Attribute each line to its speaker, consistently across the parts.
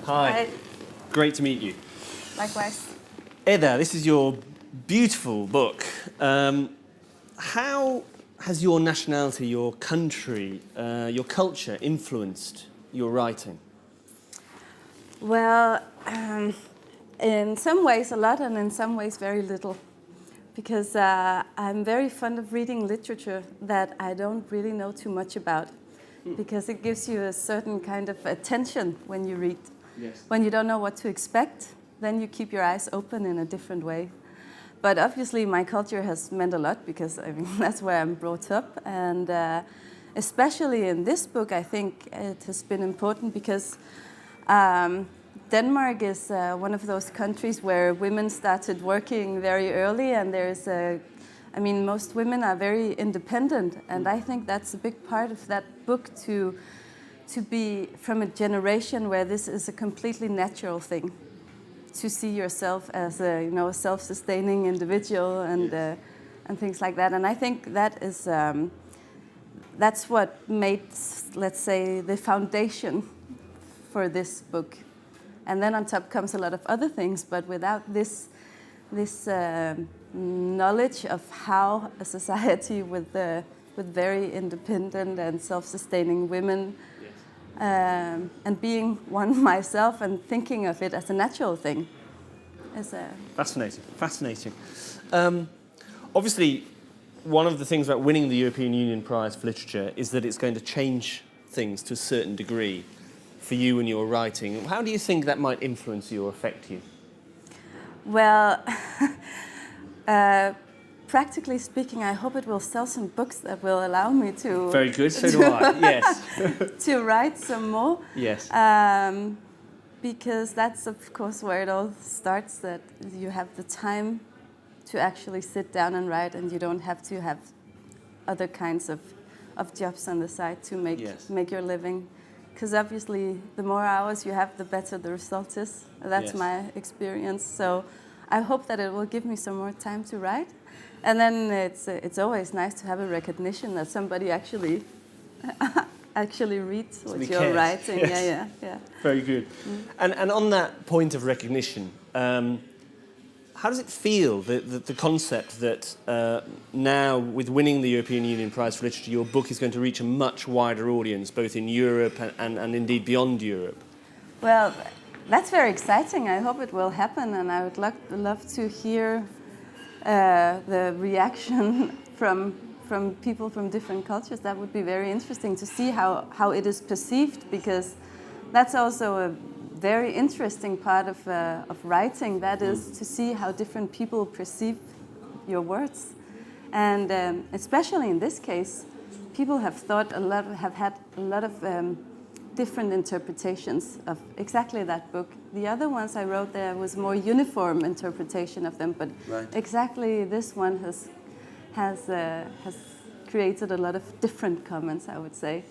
Speaker 1: Hi.
Speaker 2: Hi.
Speaker 1: Great to meet you.
Speaker 2: Likewise.
Speaker 1: Adda, this is your beautiful book. How has your nationality, your country, your culture influenced your writing?
Speaker 2: Well, in some ways a lot and in some ways very little. Because I'm very fond of reading literature that I don't really know too much about. Because it gives you a certain kind of attention when you read.
Speaker 1: Yes.
Speaker 2: When you don't know what to expect, then you keep your eyes open in a different way. But obviously my culture has meant a lot because that's where I'm brought up. And especially in this book, I think it has been important because Denmark is one of those countries where women started working very early, and most women are very independent, and I think that's a big part of that book to be from a generation where this is a completely natural thing, to see yourself as a self-sustaining individual and things like that. And I think that is that's what made, let's say, the foundation for this book. And then on top comes a lot of other things, but without this knowledge of how a society with very independent and self-sustaining women, and being one myself and thinking of it as a natural thing.
Speaker 1: Fascinating. Obviously, one of the things about winning the European Union Prize for Literature is that it's going to change things to a certain degree for you and your writing. How do you think that might influence you or affect you?
Speaker 2: Well, practically speaking, I hope it will sell some books that will allow me to...
Speaker 1: Very good, so do I, yes.
Speaker 2: to write some more.
Speaker 1: Yes.
Speaker 2: Because that's, of course, where it all starts, that you have the time to actually sit down and write, and you don't have to have other kinds of jobs on the side to make your living. Because obviously, the more hours you have, the better the result is. That's my experience. So I hope that it will give me some more time to write. And then it's always nice to have a recognition that somebody actually reads what you're writing.
Speaker 1: Yes.
Speaker 2: Yeah.
Speaker 1: Very good. And on that point of recognition, how does it feel, the concept that now, with winning the European Union Prize for Literature, your book is going to reach a much wider audience, both in Europe and indeed beyond Europe?
Speaker 2: Well, that's very exciting. I hope it will happen, and I would love to hear the reaction from people from different cultures. That would be very interesting to see how it is perceived, because that's also a very interesting part of writing. That is to see how different people perceive your words, and especially in this case, people have had a lot of different interpretations of exactly that book. The other ones I wrote, there was more uniform interpretation of them, but exactly this one has created a lot of different comments, I would say.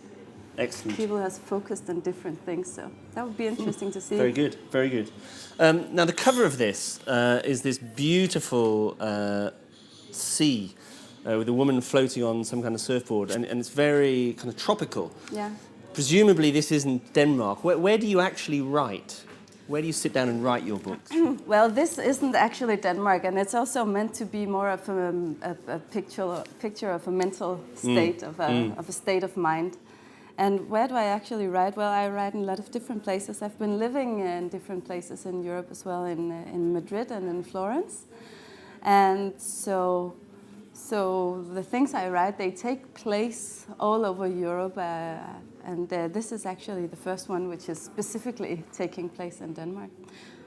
Speaker 1: Excellent.
Speaker 2: People have focused on different things, so that would be interesting to see.
Speaker 1: Very good, very good. Now the cover of this is this beautiful sea with a woman floating on some kind of surfboard, and it's very kind of tropical.
Speaker 2: Yeah.
Speaker 1: Presumably this isn't Denmark. Where do you actually write? Where do you sit down and write your books?
Speaker 2: Well, this isn't actually Denmark, and it's also meant to be more of a picture of a mental state, of a state of mind. And where do I actually write? Well, I write in a lot of different places. I've been living in different places in Europe as well, in Madrid and in Florence. And so the things I write, they take place all over Europe. And this is actually the first one which is specifically taking place in Denmark.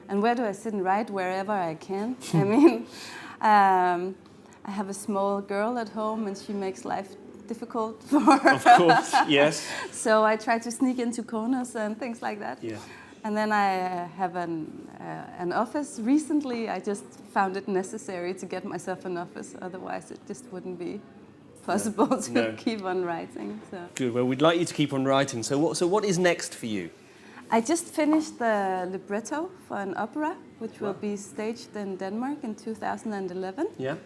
Speaker 2: And where do I sit and write? Wherever I can. I mean, I have a small girl at home, and she makes life difficult for her.
Speaker 1: Of course, yes.
Speaker 2: So I try to sneak into corners and things like that.
Speaker 1: Yeah.
Speaker 2: And then I have an office. Recently, I just found it necessary to get myself an office. Otherwise, it just wouldn't be possible to keep on writing. So.
Speaker 1: Good. Well, we'd like you to keep on writing. So what is next for you?
Speaker 2: I just finished the libretto for an opera, which will be staged in Denmark in 2011.
Speaker 1: Yeah.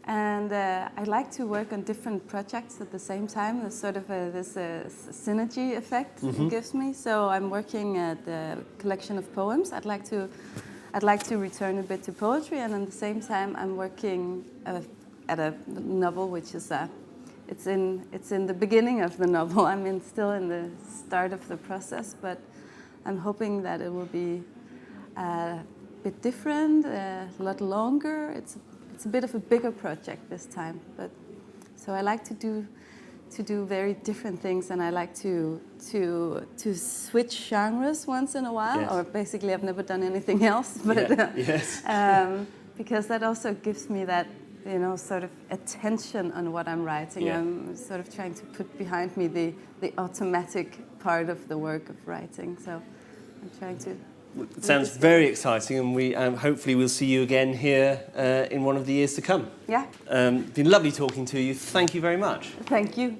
Speaker 2: And I like to work on different projects at the same time. There's sort of this synergy effect it gives me. So I'm working at a collection of poems. I'd like to return a bit to poetry, and at the same time I'm working at a novel, which is it's in the beginning of the novel. I'm still in the start of the process, but I'm hoping that it will be a bit different, a lot longer. It's a bit of a bigger project this time, but so I like to do very different things, and I like to switch genres once in a while.
Speaker 1: Yes.
Speaker 2: Or basically, I've never done anything else, but
Speaker 1: yes.
Speaker 2: Because that also gives me that sort of attention on what I'm writing.
Speaker 1: Yeah.
Speaker 2: I'm sort of trying to put behind me the automatic part of the work of writing. So I'm trying to.
Speaker 1: It sounds very exciting, and we hopefully we'll see you again here in one of the years to come.
Speaker 2: Yeah.
Speaker 1: Been lovely talking to you. Thank you very much.
Speaker 2: Thank you.